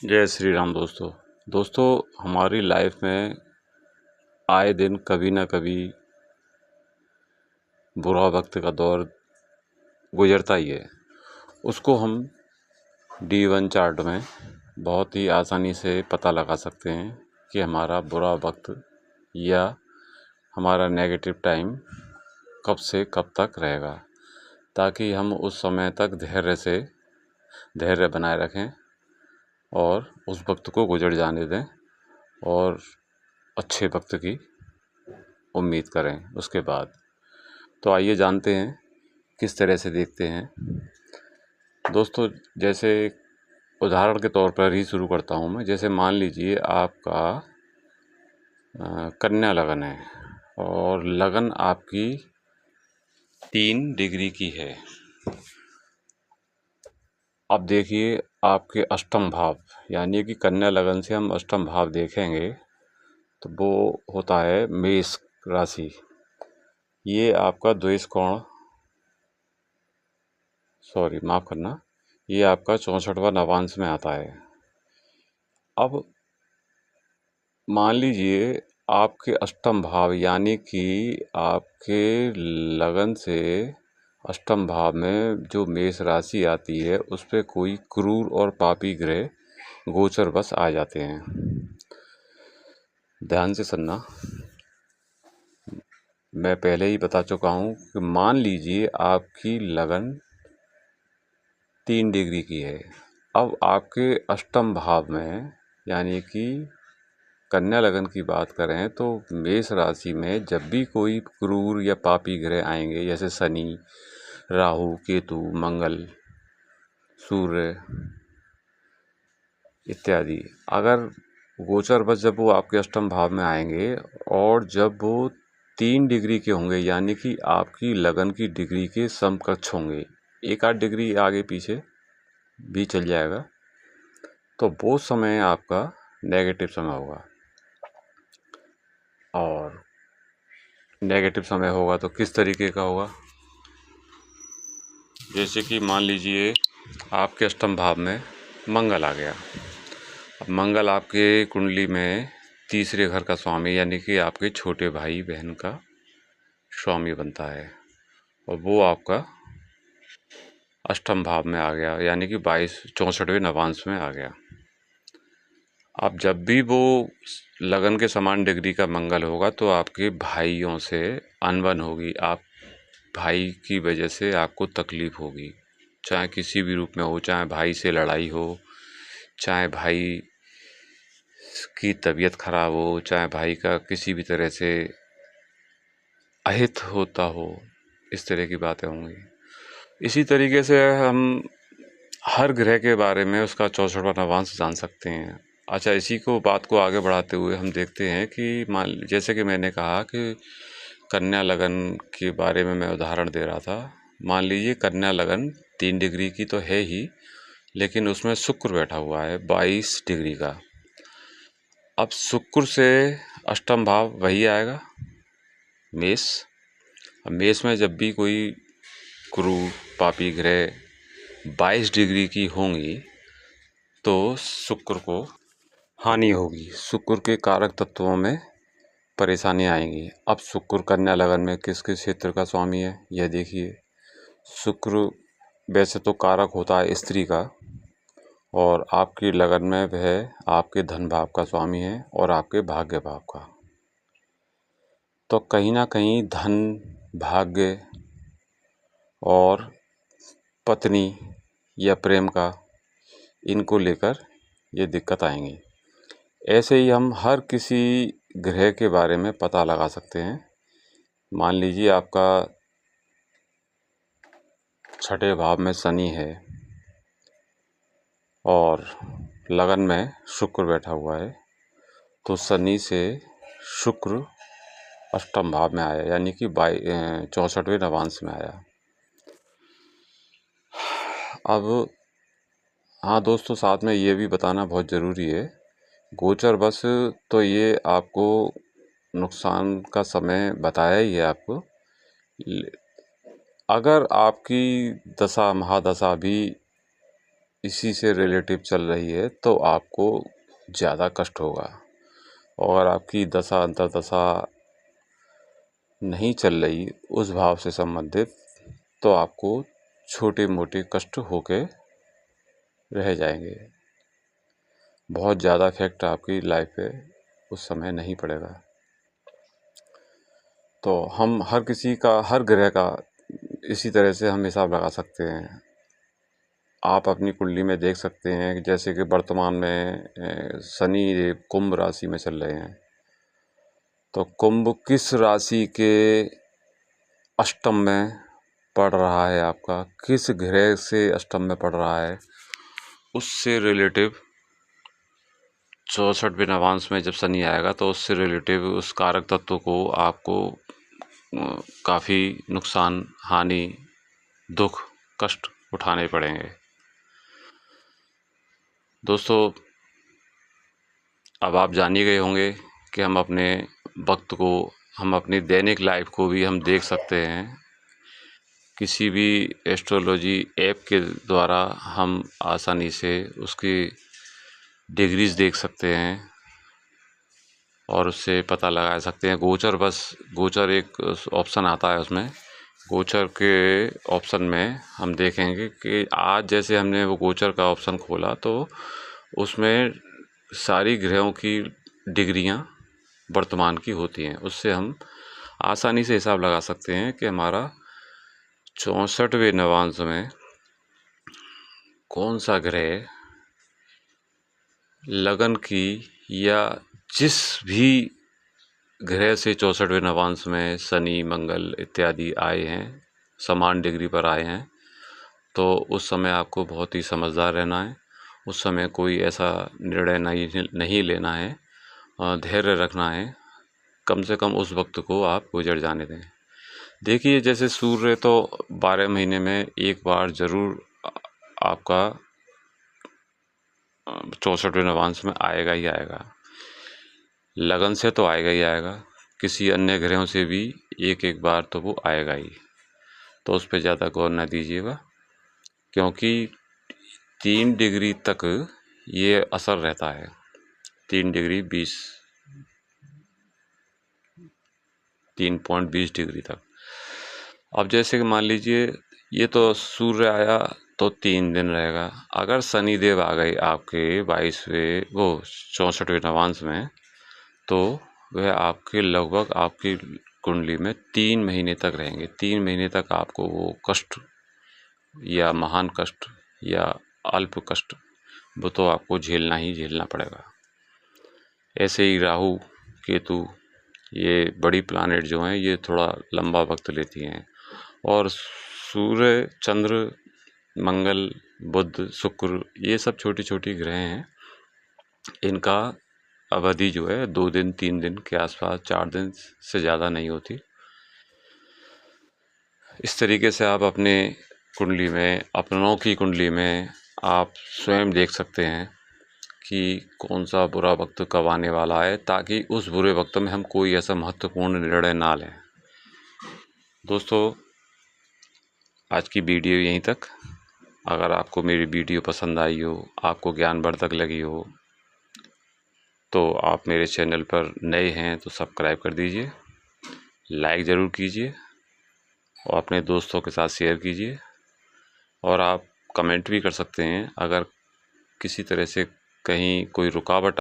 जय श्री राम दोस्तों। हमारी लाइफ में आए दिन कभी ना कभी बुरा वक्त का दौर गुजरता ही है। उसको हम D1 चार्ट में बहुत ही आसानी से पता लगा सकते हैं कि हमारा बुरा वक्त या हमारा नेगेटिव टाइम कब से कब तक रहेगा, ताकि हम उस समय तक धैर्य बनाए रखें और उस वक्त को गुजर जाने दें और अच्छे वक्त की उम्मीद करें उसके बाद। तो आइए जानते हैं किस तरह से देखते हैं दोस्तों। जैसे उदाहरण के तौर पर ही शुरू करता हूँ मैं। जैसे मान लीजिए आपका कन्या लगन है और लगन आपकी 3 डिग्री की है। अब देखिए आपके अष्टम भाव, यानी कि कन्या लगन से हम अष्टम भाव देखेंगे तो वो होता है मेष राशि। ये आपका द्वेष कोण, माफ करना, ये आपका 64वां नवांश में आता है। अब मान लीजिए आपके अष्टम भाव, यानी कि आपके लगन से अष्टम भाव में जो मेष राशि आती है उस पे कोई क्रूर और पापी ग्रह गोचर बस आ जाते हैं। ध्यान से सुनना, मैं पहले ही बता चुका हूँ कि मान लीजिए आपकी लगन 3 डिग्री की है। अब आपके अष्टम भाव में, यानी कि कन्या लगन की बात करें तो मेष राशि में जब भी कोई क्रूर या पापी ग्रह आएंगे, जैसे शनि, राहु, केतु, मंगल, सूर्य इत्यादि, अगर गोचर बस जब वो आपके अष्टम भाव में आएंगे और जब वो 3 डिग्री के होंगे, यानी कि आपकी लगन की डिग्री के समकक्ष होंगे, 1-8 डिग्री आगे पीछे भी चल जाएगा, तो वो समय आपका नेगेटिव समय होगा। और नेगेटिव समय होगा तो किस तरीके का होगा? जैसे कि मान लीजिए आपके अष्टम भाव में मंगल आ गया। अब मंगल आपके कुंडली में तीसरे घर का स्वामी, यानी कि आपके छोटे भाई बहन का स्वामी बनता है और वो आपका अष्टम भाव में आ गया, यानी कि 64वें नवांश में आ गया। अब जब भी वो लगन के समान डिग्री का मंगल होगा तो आपके भाइयों से अनबन होगी, आप भाई की वजह से आपको तकलीफ होगी, चाहे किसी भी रूप में हो, चाहे भाई से लड़ाई हो, चाहे भाई की तबीयत खराब हो, चाहे भाई का किसी भी तरह से अहित होता हो, इस तरह की बातें होंगी। इसी तरीके से हम हर ग्रह के बारे में उसका 64वां नवांश जान सकते हैं। अच्छा, इसी को बात को आगे बढ़ाते हुए हम देखते हैं कि जैसे कि मैंने कहा कि कन्या लगन के बारे में मैं उदाहरण दे रहा था। मान लीजिए कन्या लगन 3 डिग्री की तो है ही, लेकिन उसमें शुक्र बैठा हुआ है 22 डिग्री का। अब शुक्र से अष्टम भाव वही आएगा मेष। अब मेष में जब भी कोई क्रूर पापी ग्रह 22 डिग्री की होंगी तो शुक्र को हानि होगी, शुक्र के कारक तत्वों में परेशानी आएंगी। अब शुक्र कन्या लगन में किस किस क्षेत्र का स्वामी है यह देखिए। शुक्र वैसे तो कारक होता है स्त्री का, और आपकी लगन में वह आपके धन भाव का स्वामी है और आपके भाग्य भाव का। तो कहीं ना कहीं धन, भाग्य और पत्नी या प्रेम का, इनको लेकर ये दिक्कत आएंगी। ऐसे ही हम हर किसी ग्रह के बारे में पता लगा सकते हैं। मान लीजिए आपका 6ठे भाव में शनि है और लगन में शुक्र बैठा हुआ है, तो शनि से शुक्र अष्टम भाव में आया, यानी कि 64वें नवांश में आया। अब हाँ दोस्तों, साथ में ये भी बताना बहुत ज़रूरी है, गोचर बस तो ये आपको नुकसान का समय बताया ही है आपको। अगर आपकी दशा महादशा भी इसी से रिलेटिव चल रही है तो आपको ज़्यादा कष्ट होगा, और आपकी दशा अंतर्दशा नहीं चल रही उस भाव से संबंधित तो आपको छोटे मोटे कष्ट होके रह जाएंगे। बहुत ज़्यादा इफेक्ट आपकी लाइफ पे उस समय नहीं पड़ेगा। तो हम हर किसी का, हर ग्रह का इसी तरह से हम हिसाब लगा सकते हैं। आप अपनी कुंडली में देख सकते हैं कि जैसे कि वर्तमान में शनि देव कुंभ राशि में चल रहे हैं, तो कुंभ किस राशि के अष्टम में पड़ रहा है, आपका किस ग्रह से अष्टम में पड़ रहा है, उससे रिलेटिव 64वें नवांश में जब शनि आएगा तो उससे रिलेटिव उस कारक तत्व को आपको काफ़ी नुकसान, हानि, दुख, कष्ट उठाने पड़ेंगे। दोस्तों, अब आप जान ही गए होंगे कि हम अपने वक्त को, हम अपनी दैनिक लाइफ को भी हम देख सकते हैं। किसी भी एस्ट्रोलॉजी ऐप के द्वारा हम आसानी से उसकी डिग्रीज देख सकते हैं और उससे पता लगा सकते हैं। गोचर, बस गोचर एक ऑप्शन आता है, उसमें गोचर के ऑप्शन में हम देखेंगे कि आज जैसे हमने वो गोचर का ऑप्शन खोला तो उसमें सारी ग्रहों की डिग्रियां वर्तमान की होती हैं। उससे हम आसानी से हिसाब लगा सकते हैं कि हमारा 64वें नवांश में कौन सा ग्रह लगन की, या जिस भी ग्रह से 64वें नवांश में शनि मंगल इत्यादि आए हैं, समान डिग्री पर आए हैं, तो उस समय आपको बहुत ही समझदार रहना है। उस समय कोई ऐसा निर्णय नहीं लेना है, धैर्य रखना है। कम से कम उस वक्त को आप गुजर जाने दें। देखिए, जैसे सूर्य तो 12 महीने में एक बार ज़रूर आपका 64वें नवांश में आएगा ही आएगा। लगन से तो आएगा ही आएगा, किसी अन्य ग्रहों से भी एक एक बार तो वो आएगा ही। तो उस पर ज़्यादा गौर न दीजिएगा, क्योंकि 3 डिग्री तक ये असर रहता है। 3 डिग्री 20, 3.20 डिग्री तक। अब जैसे कि मान लीजिए ये तो सूर्य आया तो 3 दिन रहेगा। अगर शनिदेव आ गए आपके 64वें नवांश में, तो वह आपके लगभग आपकी कुंडली में 3 महीने तक रहेंगे। 3 महीने तक आपको वो कष्ट, या महान कष्ट या अल्प कष्ट, वो तो आपको झेलना ही झेलना पड़ेगा। ऐसे ही राहु केतु, ये बड़ी प्लानेट जो हैं, ये थोड़ा लंबा वक्त लेती हैं। और सूर्य चंद्र मंगल बुध शुक्र, ये सब छोटी छोटी ग्रह हैं। इनका अवधि जो है 2 दिन 3 दिन के आसपास, 4 दिन से ज़्यादा नहीं होती। इस तरीके से आप अपने कुंडली में, अपनों की कुंडली में आप स्वयं देख सकते हैं कि कौन सा बुरा वक्त कब आने वाला है, ताकि उस बुरे वक्त में हम कोई ऐसा महत्वपूर्ण निर्णय ना लें। दोस्तों, आज की वीडियो यहीं तक। अगर आपको मेरी वीडियो पसंद आई हो, आपको ज्ञानवर्धक लगी हो, तो आप मेरे चैनल पर नए हैं तो सब्सक्राइब कर दीजिए, लाइक ज़रूर कीजिए और अपने दोस्तों के साथ शेयर कीजिए। और आप कमेंट भी कर सकते हैं, अगर किसी तरह से कहीं कोई रुकावट